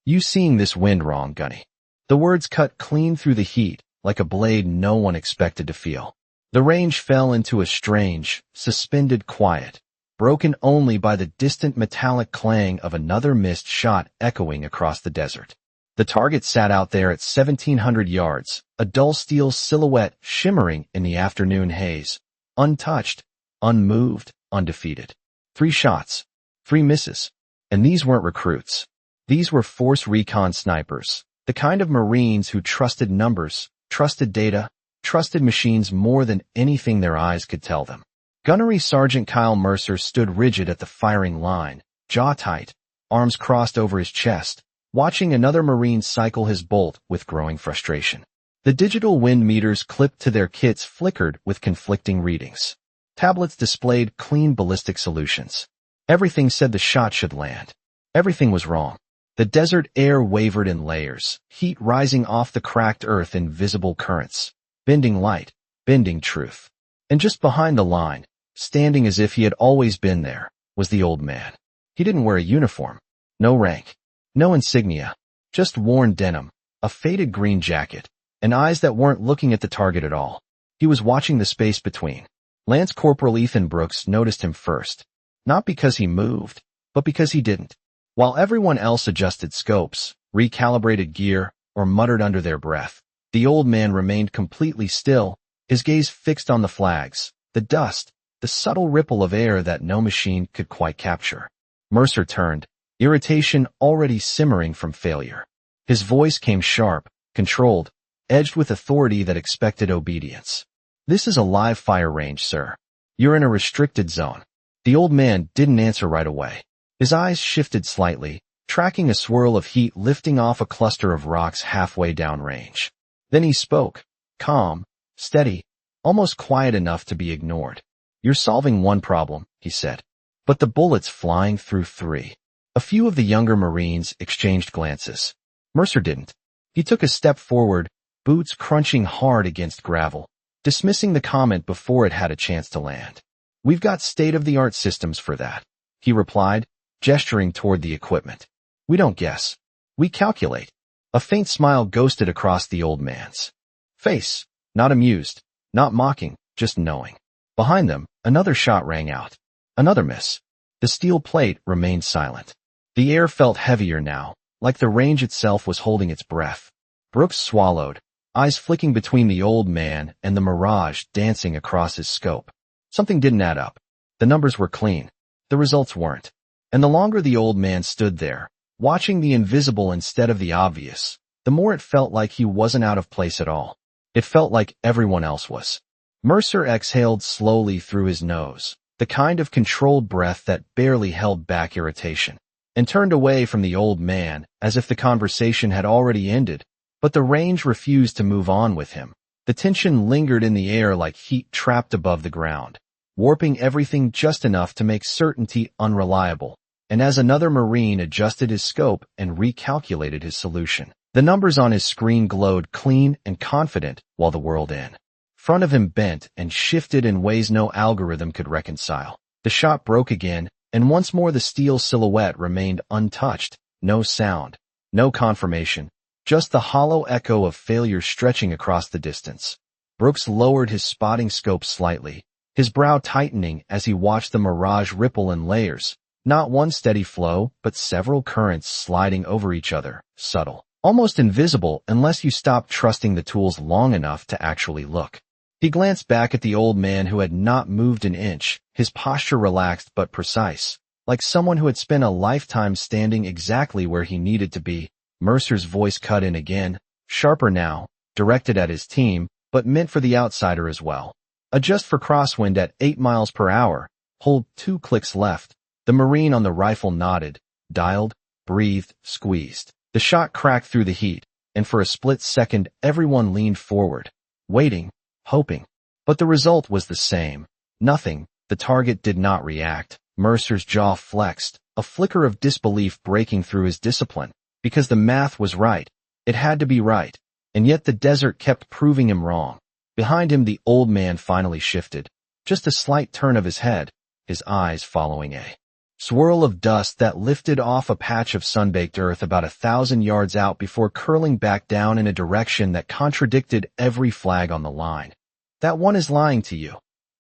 "You seeing this wind wrong, Gunny." The words cut clean through the heat, like a blade no one expected to feel. The range fell into a strange, suspended quiet, broken only by the distant metallic clang of another missed shot echoing across the desert. The target sat out there at 1,700 yards, a dull steel silhouette shimmering in the afternoon haze, untouched, unmoved, undefeated. 3 shots, 3 misses. And these weren't recruits. These were Force Recon snipers, the kind of Marines who trusted numbers, trusted data, trusted machines more than anything their eyes could tell them. Gunnery Sergeant Kyle Mercer stood rigid at the firing line, jaw tight, arms crossed over his chest, watching another Marine cycle his bolt with growing frustration. The digital wind meters clipped to their kits flickered with conflicting readings. Tablets displayed clean ballistic solutions. Everything said the shot should land. Everything was wrong. The desert air wavered in layers, heat rising off the cracked earth in visible currents, bending light, bending truth. And just behind the line, standing as if he had always been there, was the old man. He didn't wear a uniform. No rank. No insignia. Just worn denim, a faded green jacket, and eyes that weren't looking at the target at all. He was watching the space between. Lance Corporal Ethan Brooks noticed him first. Not because he moved, but because he didn't. While everyone else adjusted scopes, recalibrated gear, or muttered under their breath, the old man remained completely still, his gaze fixed on the flags, the dust, the subtle ripple of air that no machine could quite capture. Mercer turned, irritation already simmering from failure. His voice came sharp, controlled, edged with authority that expected obedience. "This is a live fire range, sir. You're in a restricted zone." The old man didn't answer right away. His eyes shifted slightly, tracking a swirl of heat lifting off a cluster of rocks halfway downrange. Then he spoke, calm, steady, almost quiet enough to be ignored. "You're solving one problem," he said, "but the bullet's flying through 3. A few of the younger Marines exchanged glances. Mercer didn't. He took a step forward, boots crunching hard against gravel, dismissing the comment before it had a chance to land. "We've got state-of-the-art systems for that," he replied, gesturing toward the equipment. "We don't guess. We calculate." A faint smile ghosted across the old man's face, not amused, not mocking, just knowing. Behind them, another shot rang out. Another miss. The steel plate remained silent. The air felt heavier now, like the range itself was holding its breath. Brooks swallowed, eyes flicking between the old man and the mirage dancing across his scope. Something didn't add up. The numbers were clean. The results weren't. And the longer the old man stood there, watching the invisible instead of the obvious, the more it felt like he wasn't out of place at all. It felt like everyone else was. Mercer exhaled slowly through his nose, the kind of controlled breath that barely held back irritation, and turned away from the old man as if the conversation had already ended, but the range refused to move on with him. The tension lingered in the air like heat trapped above the ground, warping everything just enough to make certainty unreliable. And as another Marine adjusted his scope and recalculated his solution, the numbers on his screen glowed clean and confident while the world in front of him bent and shifted in ways no algorithm could reconcile. The shot broke again, and once more the steel silhouette remained untouched, no sound, no confirmation, just the hollow echo of failure stretching across the distance. Brooks lowered his spotting scope slightly, his brow tightening as he watched the mirage ripple in layers, not one steady flow, but several currents sliding over each other, subtle, almost invisible unless you stopped trusting the tools long enough to actually look. He glanced back at the old man who had not moved an inch, his posture relaxed but precise, like someone who had spent a lifetime standing exactly where he needed to be. Mercer's voice cut in again, sharper now, directed at his team, but meant for the outsider as well. "Adjust for crosswind at 8 miles per hour. Hold 2 clicks left." The Marine on the rifle nodded, dialed, breathed, squeezed. The shot cracked through the heat, and for a split second everyone leaned forward, waiting, hoping. But the result was the same. Nothing. The target did not react. Mercer's jaw flexed, a flicker of disbelief breaking through his discipline. Because the math was right. It had to be right. And yet the desert kept proving him wrong. Behind him the old man finally shifted. Just a slight turn of his head, his eyes following a swirl of dust that lifted off a patch of sun-baked earth about 1,000 yards out before curling back down in a direction that contradicted every flag on the line. "That one is lying to you,"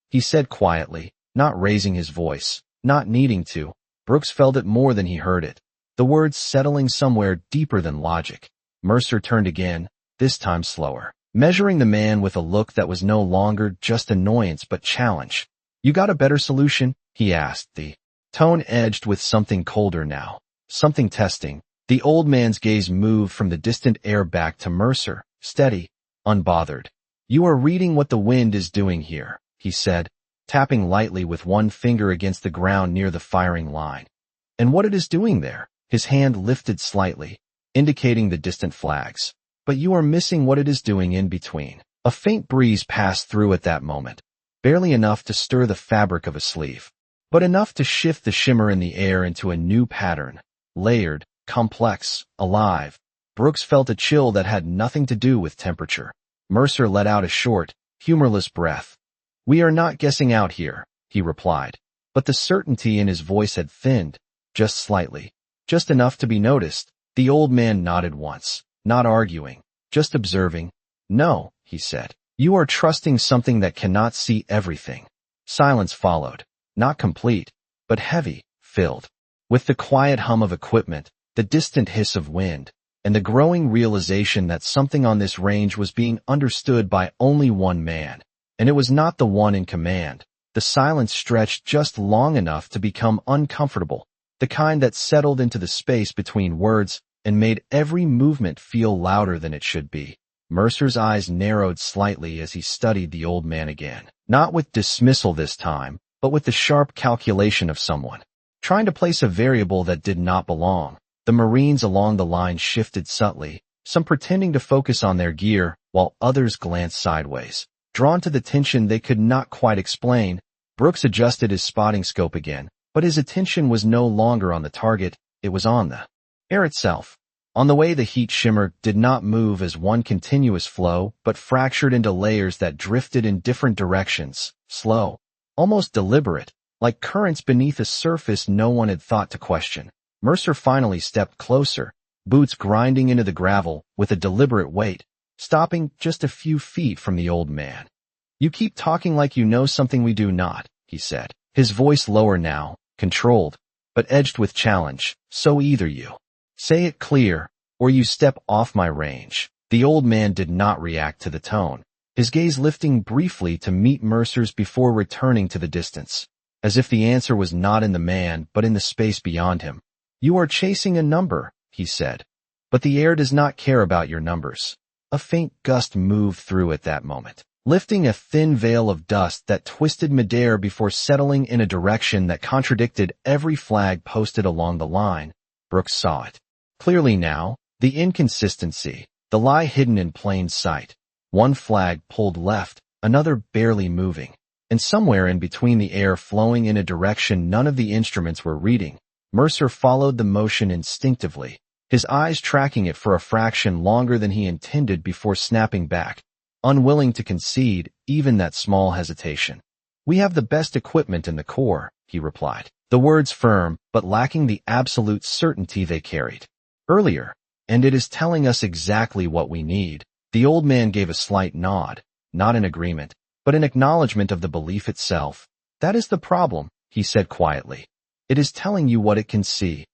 he said quietly, not raising his voice, not needing to. Brooks felt it more than he heard it, the words settling somewhere deeper than logic. Mercer turned again, this time slower, measuring the man with a look that was no longer just annoyance but challenge. "You got a better solution?" he asked, the tone edged with something colder now, something testing. The old man's gaze moved from the distant air back to Mercer, steady, unbothered. "You are reading what the wind is doing here," he said, tapping lightly with one finger against the ground near the firing line. "And what it is doing there?" His hand lifted slightly, indicating the distant flags. "But you are missing what it is doing in between." A faint breeze passed through at that moment, barely enough to stir the fabric of a sleeve, but enough to shift the shimmer in the air into a new pattern, layered, complex, alive. Brooks felt a chill that had nothing to do with temperature. Mercer let out a short, humorless breath. "We are not guessing out here," he replied, but the certainty in his voice had thinned, just slightly, just enough to be noticed. The old man nodded once, not arguing, just observing. "No," he said. "You are trusting something that cannot see everything." Silence followed, not complete, but heavy, filled with the quiet hum of equipment, the distant hiss of wind, and the growing realization that something on this range was being understood by only one man, and it was not the one in command. The silence stretched just long enough to become uncomfortable, the kind that settled into the space between words and made every movement feel louder than it should be. Mercer's eyes narrowed slightly as he studied the old man again, not with dismissal this time, but with the sharp calculation of someone trying to place a variable that did not belong. The Marines along the line shifted subtly, some pretending to focus on their gear, while others glanced sideways, drawn to the tension they could not quite explain. Brooks adjusted his spotting scope again, but his attention was no longer on the target, it was on the air itself. On the way the heat shimmer did not move as one continuous flow, but fractured into layers that drifted in different directions, slow, almost deliberate, like currents beneath a surface no one had thought to question. Mercer finally stepped closer, boots grinding into the gravel with a deliberate weight, stopping just a few feet from the old man. "You keep talking like you know something we do not," he said, his voice lower now, controlled, but edged with challenge. "So either you say it clear, or you step off my range." The old man did not react to the tone, his gaze lifting briefly to meet Mercer's before returning to the distance, as if the answer was not in the man but in the space beyond him. "You are chasing a number," he said, "but the air does not care about your numbers." A faint gust moved through at that moment, lifting a thin veil of dust that twisted midair before settling in a direction that contradicted every flag posted along the line. Brooks saw it clearly now, the inconsistency, the lie hidden in plain sight. One flag pulled left, another barely moving, and somewhere in between the air flowing in a direction none of the instruments were reading. Mercer followed the motion instinctively, his eyes tracking it for a fraction longer than he intended before snapping back, unwilling to concede even that small hesitation. "We have the best equipment in the Corps," he replied, the words firm but lacking the absolute certainty they carried. "Earlier, and it is telling us exactly what we need." The old man gave a slight nod, not in agreement, but in acknowledgement of the belief itself. "That is the problem," he said quietly. "It is telling you what it can see."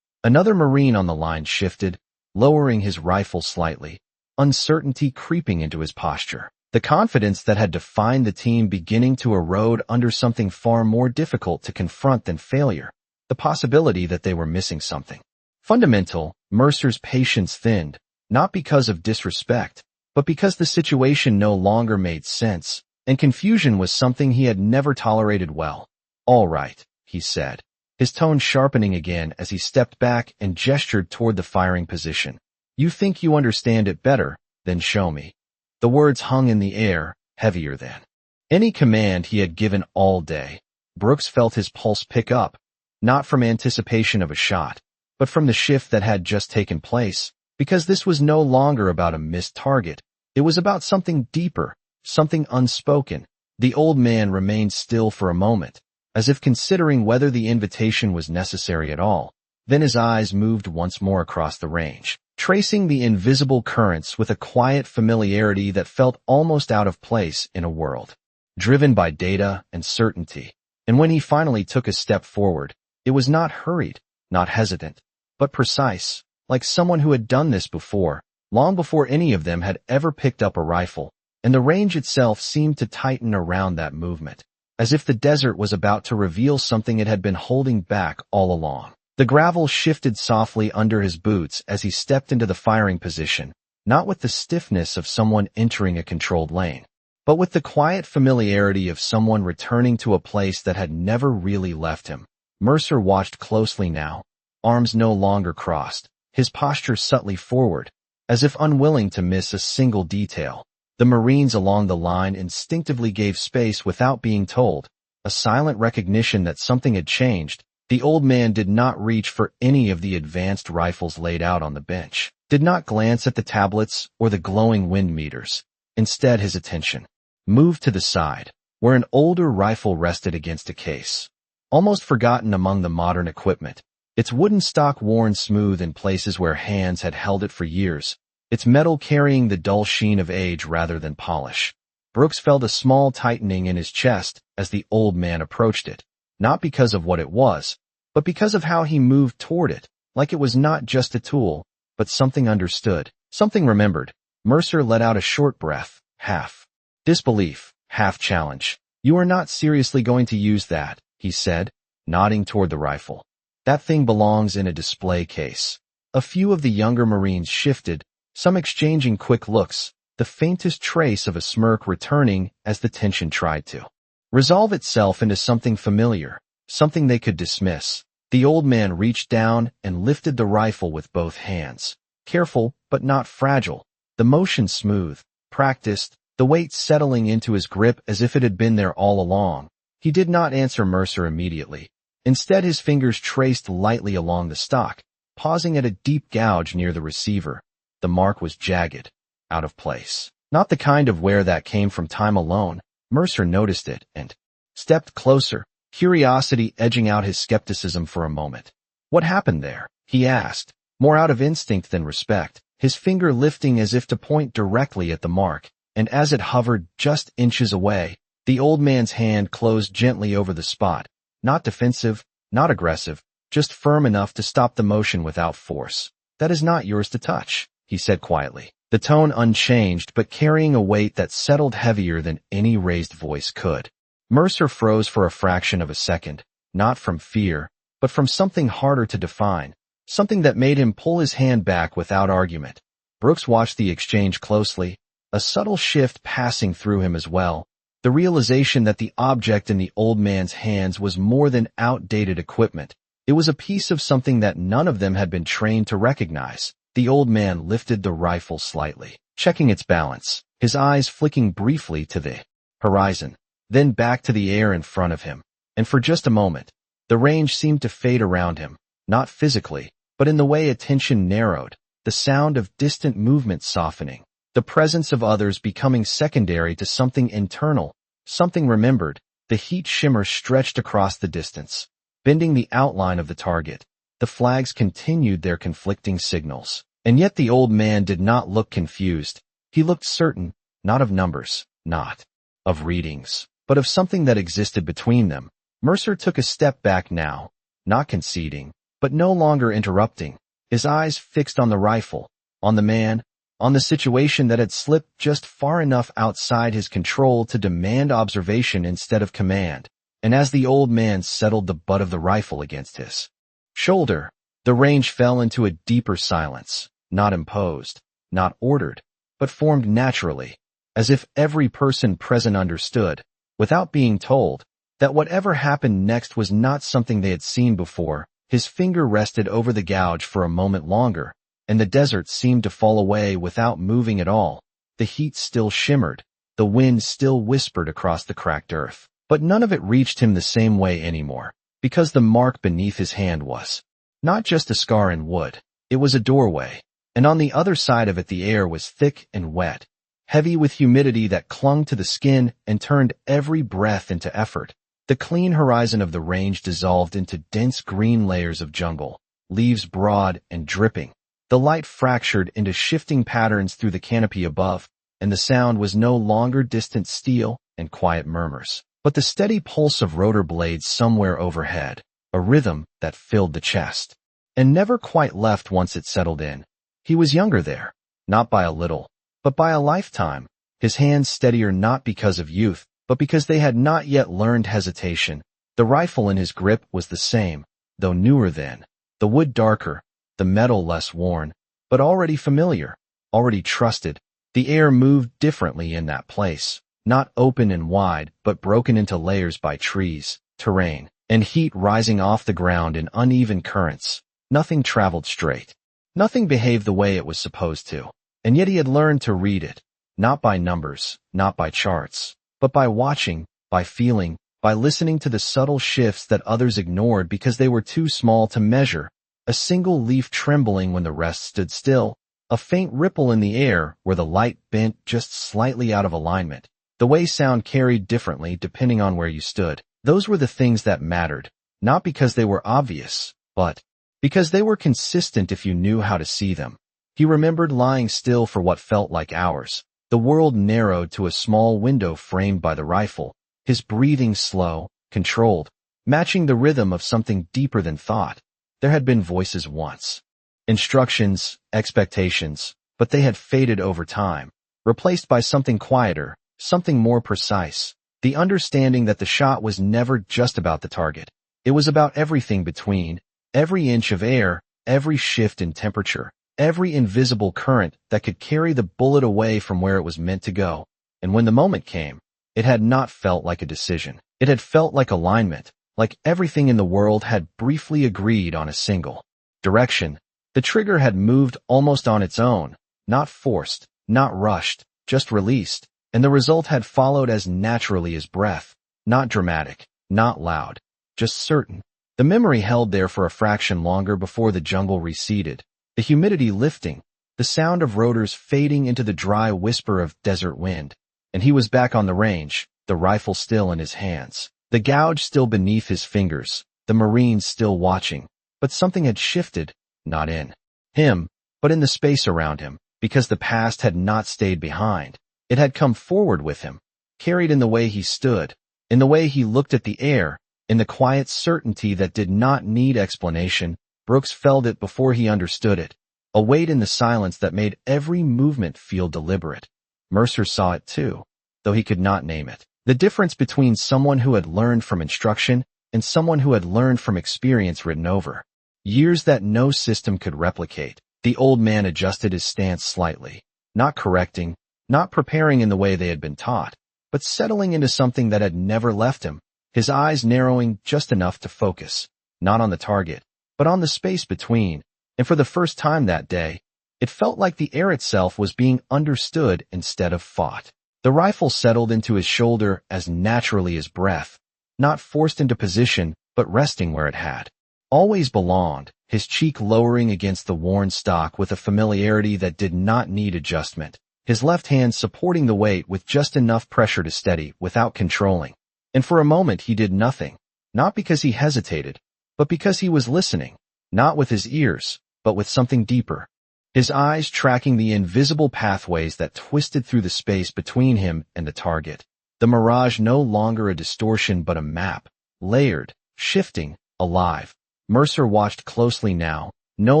Another Marine on the line shifted, lowering his rifle slightly, uncertainty creeping into his posture, the confidence that had defined the team beginning to erode under something far more difficult to confront than failure, the possibility that they were missing something fundamental. Mercer's patience thinned, not because of disrespect, but because the situation no longer made sense, and confusion was something he had never tolerated well. "All right," he said, his tone sharpening again as he stepped back and gestured toward the firing position. "You think you understand it better, then show me." The words hung in the air, heavier than any command he had given all day. Brooks felt his pulse pick up, not from anticipation of a shot, but from the shift that had just taken place, because this was no longer about a missed target. It was about something deeper, something unspoken. The old man remained still for a moment, as if considering whether the invitation was necessary at all. Then his eyes moved once more across the range, tracing the invisible currents with a quiet familiarity that felt almost out of place in a world driven by data and certainty. And when he finally took a step forward, it was not hurried, not hesitant, but precise, like someone who had done this before, long before any of them had ever picked up a rifle, and the range itself seemed to tighten around that movement, as if the desert was about to reveal something it had been holding back all along. The gravel shifted softly under his boots as he stepped into the firing position, not with the stiffness of someone entering a controlled lane, but with the quiet familiarity of someone returning to a place that had never really left him. Mercer watched closely now, arms no longer crossed, his posture subtly forward, as if unwilling to miss a single detail. The Marines along the line instinctively gave space without being told, a silent recognition that something had changed. The old man did not reach for any of the advanced rifles laid out on the bench, did not glance at the tablets or the glowing wind meters. Instead, his attention moved to the side, where an older rifle rested against a case, almost forgotten among the modern equipment, its wooden stock worn smooth in places where hands had held it for years, its metal carrying the dull sheen of age rather than polish. Brooks felt a small tightening in his chest as the old man approached it, not because of what it was, but because of how he moved toward it, like it was not just a tool, but something understood, something remembered. Mercer let out a short breath, half disbelief, half challenge. "You are not seriously going to use that," he said, nodding toward the rifle. "That thing belongs in a display case." A few of the younger Marines shifted, some exchanging quick looks, the faintest trace of a smirk returning as the tension tried to resolve itself into something familiar, something they could dismiss. The old man reached down and lifted the rifle with both hands, careful but not fragile, the motion smooth, practiced, the weight settling into his grip as if it had been there all along. He did not answer Mercer immediately. Instead, his fingers traced lightly along the stock, pausing at a deep gouge near the receiver. The mark was jagged, out of place. Not the kind of wear that came from time alone. Mercer noticed it and stepped closer, curiosity edging out his skepticism for a moment. "What happened there?" he asked, more out of instinct than respect, his finger lifting as if to point directly at the mark, and as it hovered just inches away, the old man's hand closed gently over the spot, not defensive, not aggressive, just firm enough to stop the motion without force. "That is not yours to touch," he said quietly, the tone unchanged but carrying a weight that settled heavier than any raised voice could. Mercer froze for a fraction of a second, not from fear, but from something harder to define, something that made him pull his hand back without argument. Brooks watched the exchange closely, a subtle shift passing through him as well, the realization that the object in the old man's hands was more than outdated equipment. It was a piece of something that none of them had been trained to recognize. The old man lifted the rifle slightly, checking its balance, his eyes flicking briefly to the horizon, then back to the air in front of him. And for just a moment, the range seemed to fade around him, not physically, but in the way attention narrowed, the sound of distant movement softening, the presence of others becoming secondary to something internal, something remembered. The heat shimmer stretched across the distance, bending the outline of the target. The flags continued their conflicting signals, and yet the old man did not look confused. He looked certain, not of numbers, not of readings, but of something that existed between them. Mercer took a step back now, not conceding, but no longer interrupting, his eyes fixed on the rifle, on the man, on the situation that had slipped just far enough outside his control to demand observation instead of command. And as the old man settled the butt of the rifle against his shoulder, the range fell into a deeper silence, not imposed, not ordered, but formed naturally, as if every person present understood, without being told, that whatever happened next was not something they had seen before. His finger rested over the gouge for a moment longer, and the desert seemed to fall away without moving at all. The heat still shimmered, the wind still whispered across the cracked earth, but none of it reached him the same way anymore, because the mark beneath his hand was not just a scar in wood, it was a doorway, and on the other side of it the air was thick and wet, heavy with humidity that clung to the skin and turned every breath into effort. The clean horizon of the range dissolved into dense green layers of jungle, leaves broad and dripping. The light fractured into shifting patterns through the canopy above, and the sound was no longer distant steel and quiet murmurs, but the steady pulse of rotor blades somewhere overhead, a rhythm that filled the chest, and never quite left once it settled in. He was younger there, not by a little, but by a lifetime, his hands steadier not because of youth, but because they had not yet learned hesitation. The rifle in his grip was the same, though newer then, the wood darker, the metal less worn, but already familiar, already trusted. The air moved differently in that place, not open and wide, but broken into layers by trees, terrain, and heat rising off the ground in uneven currents. Nothing traveled straight. Nothing behaved the way it was supposed to, and yet he had learned to read it, not by numbers, not by charts, but by watching, by feeling, by listening to the subtle shifts that others ignored because they were too small to measure. A single leaf trembling when the rest stood still, a faint ripple in the air where the light bent just slightly out of alignment, the way sound carried differently depending on where you stood. Those were the things that mattered, not because they were obvious, but because they were consistent if you knew how to see them. He remembered lying still for what felt like hours, the world narrowed to a small window framed by the rifle, his breathing slow, controlled, matching the rhythm of something deeper than thought. There had been voices once. Instructions, expectations, but they had faded over time, replaced by something quieter, something more precise. The understanding that the shot was never just about the target. It was about everything between, every inch of air, every shift in temperature, every invisible current that could carry the bullet away from where it was meant to go. And when the moment came, it had not felt like a decision. It had felt like alignment, like everything in the world had briefly agreed on a single direction. The trigger had moved almost on its own, not forced, not rushed, just released, and the result had followed as naturally as breath, not dramatic, not loud, just certain. The memory held there for a fraction longer before the jungle receded, the humidity lifting, the sound of rotors fading into the dry whisper of desert wind, and he was back on the range, the rifle still in his hands. The gouge still beneath his fingers, the Marines still watching, but something had shifted, not in him, but in the space around him, because the past had not stayed behind. It had come forward with him, carried in the way he stood, in the way he looked at the air, in the quiet certainty that did not need explanation. Brooks felt it before he understood it, a weight in the silence that made every movement feel deliberate. Mercer saw it too, though he could not name it. The difference between someone who had learned from instruction and someone who had learned from experience written over years that no system could replicate. The old man adjusted his stance slightly, not correcting, not preparing in the way they had been taught, but settling into something that had never left him, his eyes narrowing just enough to focus, not on the target, but on the space between. And for the first time that day, it felt like the air itself was being understood instead of fought. The rifle settled into his shoulder as naturally as breath, not forced into position, but resting where it had always belonged, his cheek lowering against the worn stock with a familiarity that did not need adjustment, his left hand supporting the weight with just enough pressure to steady without controlling. And for a moment he did nothing, not because he hesitated, but because he was listening, not with his ears, but with something deeper. His eyes tracking the invisible pathways that twisted through the space between him and the target. The mirage no longer a distortion but a map, layered, shifting, alive. Mercer watched closely now, no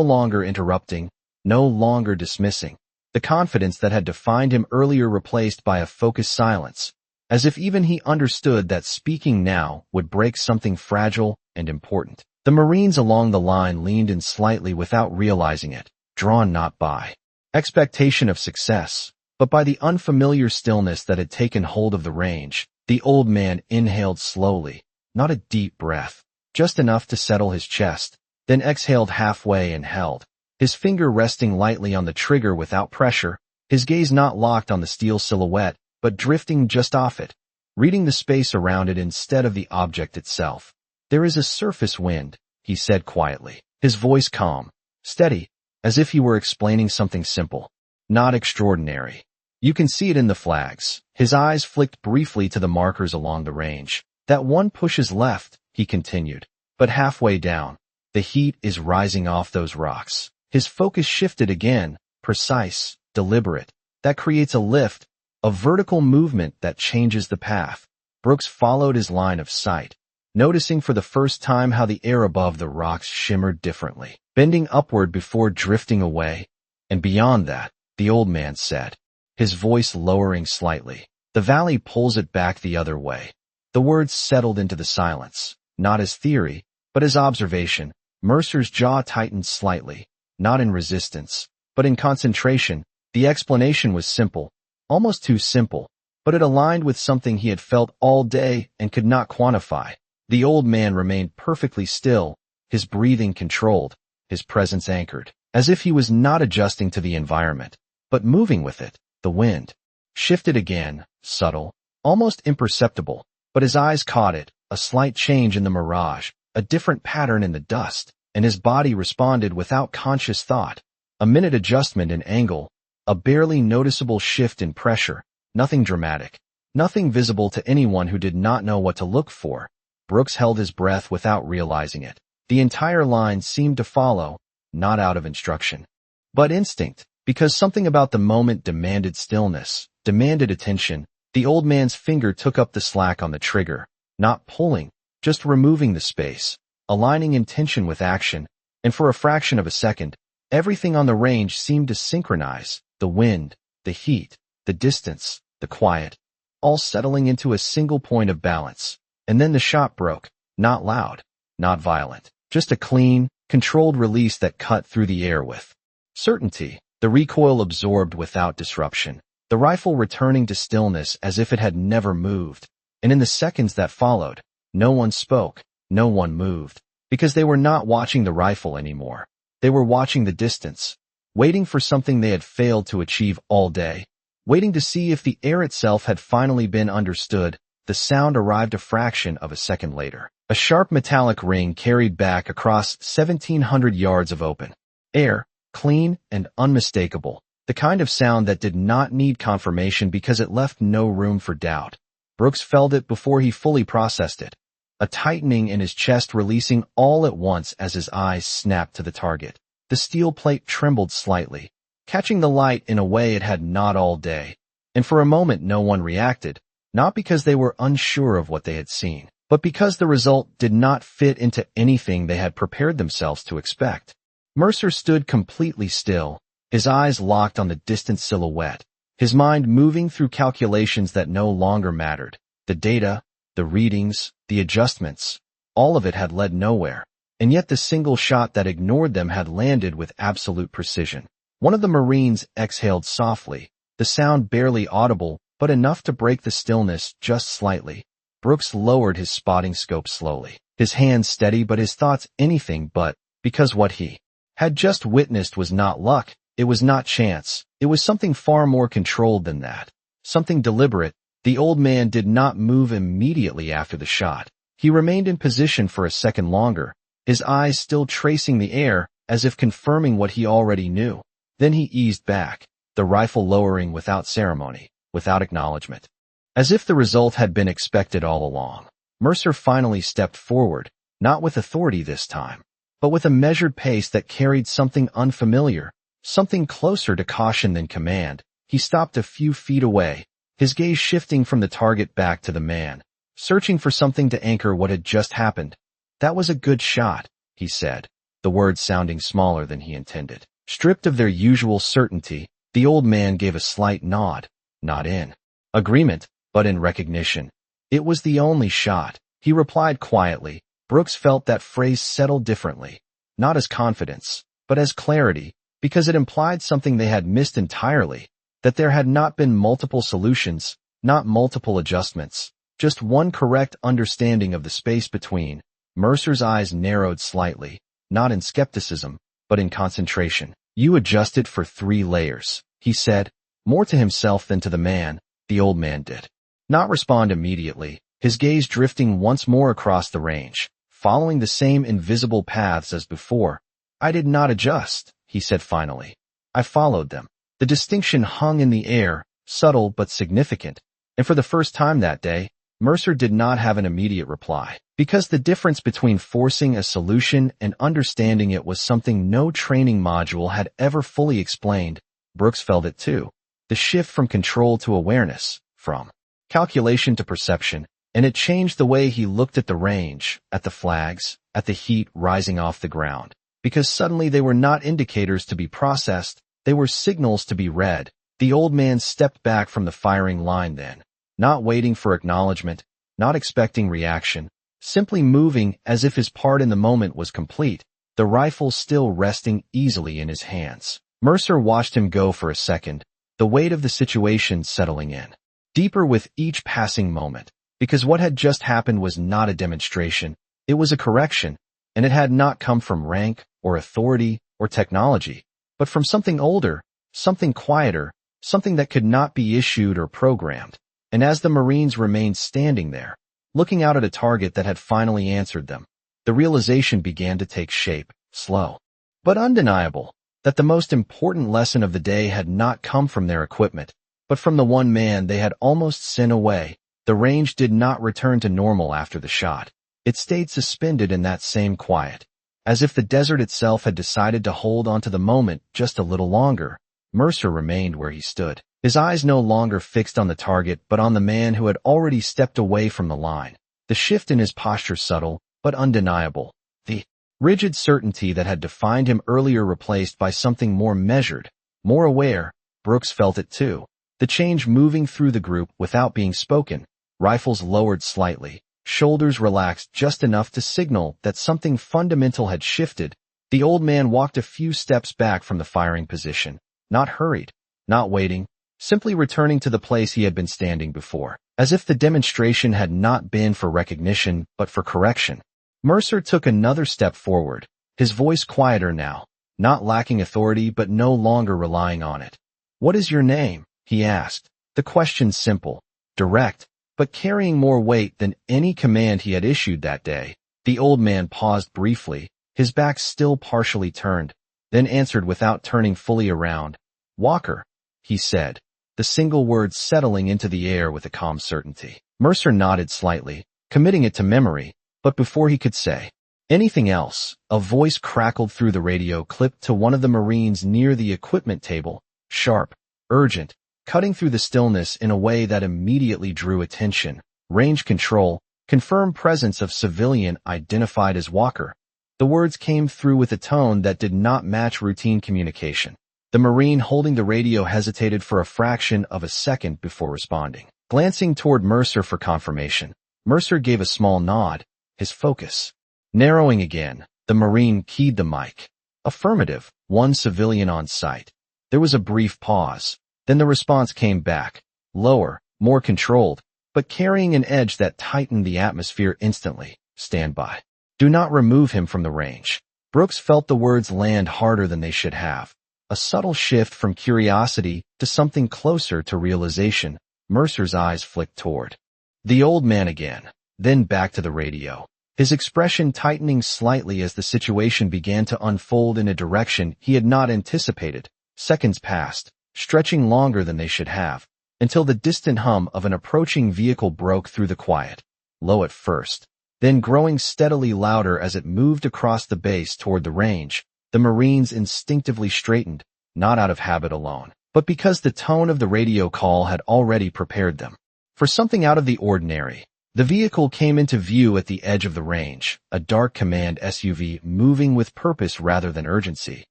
longer interrupting, no longer dismissing. The confidence that had defined him earlier replaced by a focused silence, as if even he understood that speaking now would break something fragile and important. The Marines along the line leaned in slightly without realizing it, drawn not by expectation of success, but by the unfamiliar stillness that had taken hold of the range. The old man inhaled slowly, not a deep breath, just enough to settle his chest, then exhaled halfway and held, his finger resting lightly on the trigger without pressure, his gaze not locked on the steel silhouette, but drifting just off it, reading the space around it instead of the object itself. "There is a surface wind," he said quietly, his voice calm, steady, as if he were explaining something simple, not extraordinary. "You can see it in the flags." His eyes flicked briefly to the markers along the range, That one pushes left, he continued. But halfway down, the heat is rising off those rocks. His focus shifted again, precise, deliberate. That creates a lift, a vertical movement that changes the path. Brooks followed his line of sight, noticing for the first time how the air above the rocks shimmered differently, bending upward before drifting away. And beyond that, the old man said, his voice lowering slightly, the valley pulls it back the other way. The words settled into the silence, not as theory, but as observation. Mercer's jaw tightened slightly, not in resistance, but in concentration. The explanation was simple, almost too simple, but it aligned with something he had felt all day and could not quantify. The old man remained perfectly still, his breathing controlled, his presence anchored, as if he was not adjusting to the environment, but moving with it. The wind shifted again, subtle, almost imperceptible, but his eyes caught it, a slight change in the mirage, a different pattern in the dust, and his body responded without conscious thought. A minute adjustment in angle, a barely noticeable shift in pressure, nothing dramatic, nothing visible to anyone who did not know what to look for. Brooks held his breath without realizing it. The entire line seemed to follow, not out of instruction, but instinct, because something about the moment demanded stillness, demanded attention. The old man's finger took up the slack on the trigger, not pulling, just removing the space, aligning intention with action, and for a fraction of a second, everything on the range seemed to synchronize, the wind, the heat, the distance, the quiet, all settling into a single point of balance. And then the shot broke, not loud, not violent, just a clean, controlled release that cut through the air with certainty. The recoil absorbed without disruption, the rifle returning to stillness as if it had never moved. And in the seconds that followed, no one spoke, no one moved, because they were not watching the rifle anymore. They were watching the distance, waiting for something they had failed to achieve all day, waiting to see if the air itself had finally been understood. The sound arrived a fraction of a second later. A sharp metallic ring carried back across 1,700 yards of open air, clean and unmistakable, the kind of sound that did not need confirmation because it left no room for doubt. Brooks felt it before he fully processed it, a tightening in his chest releasing all at once as his eyes snapped to the target. The steel plate trembled slightly, catching the light in a way it had not all day, and for a moment no one reacted, not because they were unsure of what they had seen, but because the result did not fit into anything they had prepared themselves to expect. Mercer stood completely still, his eyes locked on the distant silhouette, his mind moving through calculations that no longer mattered. The data, the readings, the adjustments, all of it had led nowhere, and yet the single shot that ignored them had landed with absolute precision. One of the Marines exhaled softly, the sound barely audible, but enough to break the stillness just slightly. Brooks lowered his spotting scope slowly, his hands steady but his thoughts anything but, because what he had just witnessed was not luck, it was not chance, it was something far more controlled than that, something deliberate. The old man did not move immediately after the shot. He remained in position for a second longer, his eyes still tracing the air, as if confirming what he already knew. Then he eased back, the rifle lowering without ceremony, without acknowledgement. As if the result had been expected all along. Mercer finally stepped forward, not with authority this time, but with a measured pace that carried something unfamiliar, something closer to caution than command. He stopped a few feet away, his gaze shifting from the target back to the man, searching for something to anchor what had just happened. "That was a good shot," he said, the words sounding smaller than he intended. Stripped of their usual certainty, the old man gave a slight nod, not in agreement, but in recognition. "It was the only shot," he replied quietly. Brooks felt that phrase settled differently, not as confidence, but as clarity, because it implied something they had missed entirely, that there had not been multiple solutions, not multiple adjustments, just one correct understanding of the space between. Mercer's eyes narrowed slightly, not in skepticism, but in concentration. "You adjusted for 3 layers," he said, more to himself than to the man. The old man did not respond immediately, his gaze drifting once more across the range, following the same invisible paths as before. "I did not adjust," he said finally. "I followed them." The distinction hung in the air, subtle but significant, and for the first time that day, Mercer did not have an immediate reply, because the difference between forcing a solution and understanding it was something no training module had ever fully explained. Brooks felt it too. The shift from control to awareness, from calculation to perception, and it changed the way he looked at the range, at the flags, at the heat rising off the ground. Because suddenly they were not indicators to be processed, they were signals to be read. The old man stepped back from the firing line then, not waiting for acknowledgement, not expecting reaction, simply moving as if his part in the moment was complete, the rifle still resting easily in his hands. Mercer watched him go for a second, the weight of the situation settling in, deeper with each passing moment, because what had just happened was not a demonstration, it was a correction, and it had not come from rank or authority or technology, but from something older, something quieter, something that could not be issued or programmed. And as the Marines remained standing there, looking out at a target that had finally answered them, the realization began to take shape, slow, but undeniable, that the most important lesson of the day had not come from their equipment, but from the one man they had almost sent away. The range did not return to normal after the shot. It stayed suspended in that same quiet, as if the desert itself had decided to hold onto the moment just a little longer. Mercer remained where he stood, his eyes no longer fixed on the target but on the man who had already stepped away from the line. The shift in his posture subtle, but undeniable. The rigid certainty that had defined him earlier replaced by something more measured, more aware. Brooks felt it too. The change moving through the group without being spoken. Rifles lowered slightly, shoulders relaxed just enough to signal that something fundamental had shifted. The old man walked a few steps back from the firing position, not hurried, not waiting, simply returning to the place he had been standing before, as if the demonstration had not been for recognition but for correction. Mercer took another step forward, his voice quieter now, not lacking authority but no longer relying on it. "What is your name?" he asked, the question simple, direct, but carrying more weight than any command he had issued that day. The old man paused briefly, his back still partially turned, then answered without turning fully around. "Walker," he said, the single word settling into the air with a calm certainty. Mercer nodded slightly, committing it to memory, but before he could say anything else, a voice crackled through the radio clipped to one of the Marines near the equipment table, sharp, urgent, cutting through the stillness in a way that immediately drew attention. "Range control, confirm presence of civilian identified as Walker." The words came through with a tone that did not match routine communication. The Marine holding the radio hesitated for a fraction of a second before responding. Glancing toward Mercer for confirmation, Mercer gave a small nod, his focus narrowing again. The Marine keyed the mic. "Affirmative, one civilian on site." There was a brief pause. Then the response came back, lower, more controlled, but carrying an edge that tightened the atmosphere instantly. "Stand by. Do not remove him from the range." Brooks felt the words land harder than they should have. A subtle shift from curiosity to something closer to realization. Mercer's eyes flicked toward the old man again, then back to the radio, his expression tightening slightly as the situation began to unfold in a direction he had not anticipated. Seconds passed, stretching longer than they should have, until the distant hum of an approaching vehicle broke through the quiet, low at first, then growing steadily louder as it moved across the base toward the range. The Marines instinctively straightened, not out of habit alone, but because the tone of the radio call had already prepared them for something out of the ordinary. The vehicle came into view at the edge of the range, a dark command SUV moving with purpose rather than urgency,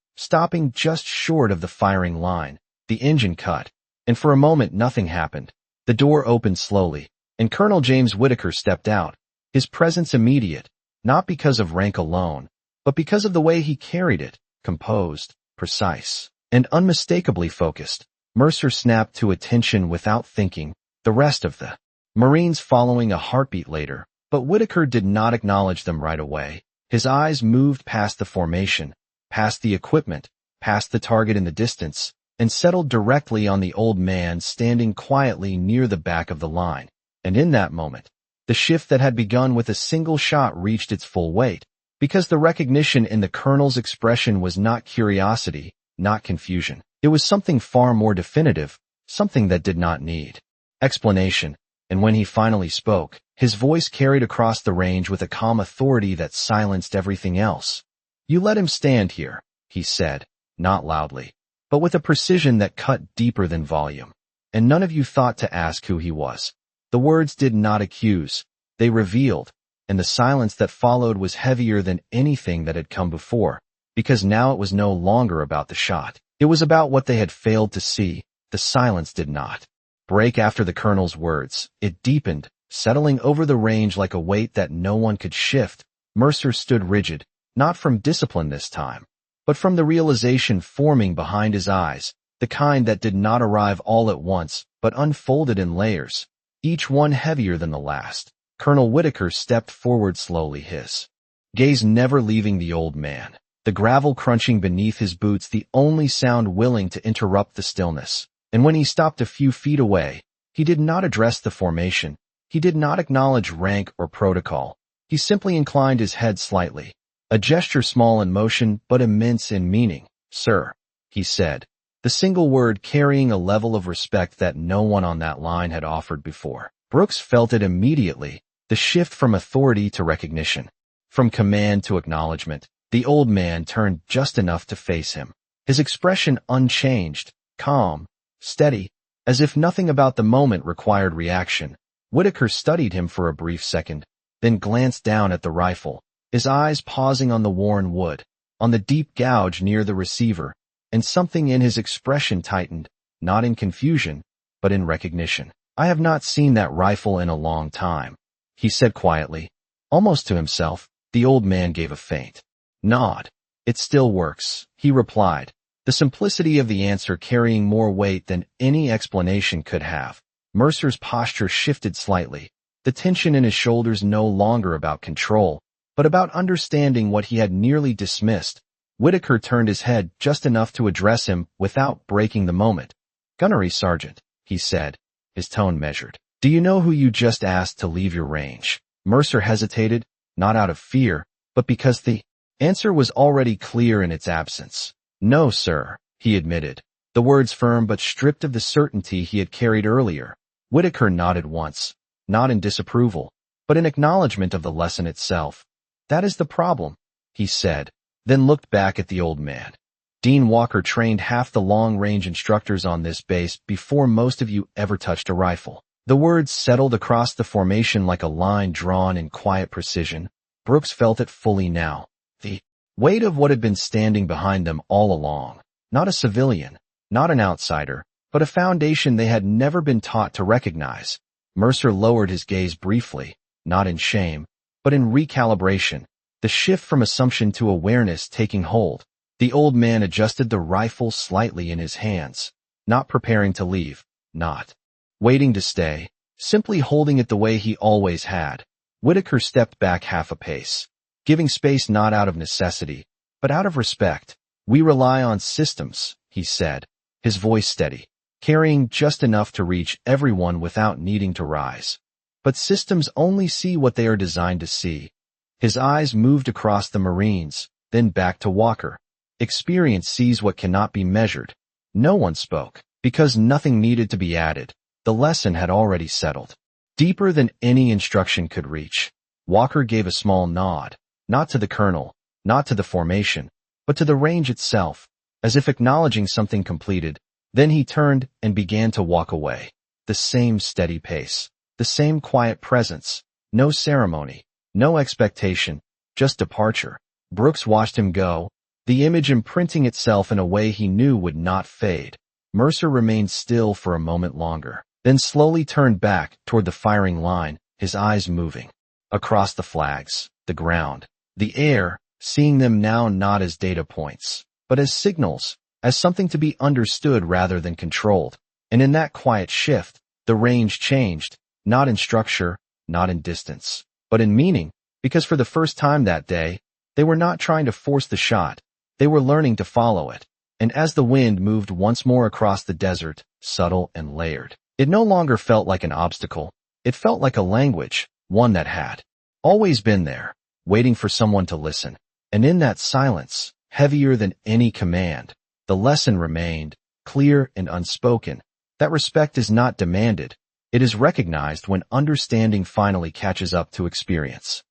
stopping just short of the firing line. The engine cut, and for a moment nothing happened. The door opened slowly, and Colonel James Whitaker stepped out, his presence immediate, not because of rank alone, but because of the way he carried it, composed, precise, and unmistakably focused. Mercer snapped to attention without thinking, the rest of the Marines following a heartbeat later, but Whitaker did not acknowledge them right away. His eyes moved past the formation, past the equipment, past the target in the distance, and settled directly on the old man standing quietly near the back of the line. And in that moment, the shift that had begun with a single shot reached its full weight, because the recognition in the colonel's expression was not curiosity, not confusion. It was something far more definitive, something that did not need explanation. and when he finally spoke, his voice carried across the range with a calm authority that silenced everything else. "You let him stand here," he said, not loudly, but with a precision that cut deeper than volume. "And none of you thought to ask who he was." The words did not accuse, they revealed, and the silence that followed was heavier than anything that had come before, because now it was no longer about the shot. It was about what they had failed to see. The silence did not break after the colonel's words. It deepened, settling over the range like a weight that no one could shift. Mercer stood rigid, not from discipline this time, but from the realization forming behind his eyes, the kind that did not arrive all at once, but unfolded in layers, each one heavier than the last. Colonel Whitaker stepped forward slowly, his gaze never leaving the old man, the gravel crunching beneath his boots the only sound willing to interrupt the stillness. And when he stopped a few feet away, he did not address the formation. He did not acknowledge rank or protocol. He simply inclined his head slightly, a gesture small in motion but immense in meaning. "Sir," he said, the single word carrying a level of respect that no one on that line had offered before. Brooks felt it immediately, the shift from authority to recognition, from command to acknowledgement. The old man turned just enough to face him, his expression unchanged, calm, steady, as if nothing about the moment required reaction. Whitaker studied him for a brief second, then glanced down at the rifle, his eyes pausing on the worn wood, on the deep gouge near the receiver, and something in his expression tightened, not in confusion, but in recognition. "I have not seen that rifle in a long time," he said quietly, almost to himself. The old man gave a faint nod. "It still works," he replied, the simplicity of the answer carrying more weight than any explanation could have. Mercer's posture shifted slightly, the tension in his shoulders no longer about control, but about understanding what he had nearly dismissed. Whitaker turned his head just enough to address him without breaking the moment. "Gunnery Sergeant," he said, his tone measured. "Do you know who you just asked to leave your range?" Mercer hesitated, not out of fear, but because the answer was already clear in its absence. "No, sir," he admitted, the words firm but stripped of the certainty he had carried earlier. Whitaker nodded once, not in disapproval, but in acknowledgement of the lesson itself. "That is the problem," he said, then looked back at the old man. "Dean Walker trained half the long-range instructors on this base before most of you ever touched a rifle." The words settled across the formation like a line drawn in quiet precision. Brooks felt it fully now, the weight of what had been standing behind them all along. Not a civilian, not an outsider, but a foundation they had never been taught to recognize. Mercer lowered his gaze briefly, not in shame, but in recalibration, the shift from assumption to awareness taking hold. The old man adjusted the rifle slightly in his hands, not preparing to leave, not waiting to stay, simply holding it the way he always had. Whitaker stepped back half a pace, giving space not out of necessity, but out of respect. "We rely on systems," he said, his voice steady, carrying just enough to reach everyone without needing to rise. "But systems only see what they are designed to see." His eyes moved across the Marines, then back to Walker. "Experience sees what cannot be measured." No one spoke, because nothing needed to be added. The lesson had already settled, deeper than any instruction could reach. Walker gave a small nod, not to the colonel, not to the formation, but to the range itself, as if acknowledging something completed. Then he turned and began to walk away. The same steady pace, the same quiet presence, no ceremony, no expectation, just departure. Brooks watched him go, the image imprinting itself in a way he knew would not fade. Mercer remained still for a moment longer, then slowly turned back toward the firing line, his eyes moving across the flags, the ground, the air, seeing them now not as data points, but as signals, as something to be understood rather than controlled. And in that quiet shift, the range changed, not in structure, not in distance, but in meaning, because for the first time that day, they were not trying to force the shot, they were learning to follow it. And as the wind moved once more across the desert, subtle and layered, it no longer felt like an obstacle. It felt like a language, one that had always been there, waiting for someone to listen. And in that silence, heavier than any command, the lesson remained, clear and unspoken, that respect is not demanded, It is recognized when understanding finally catches up to experience.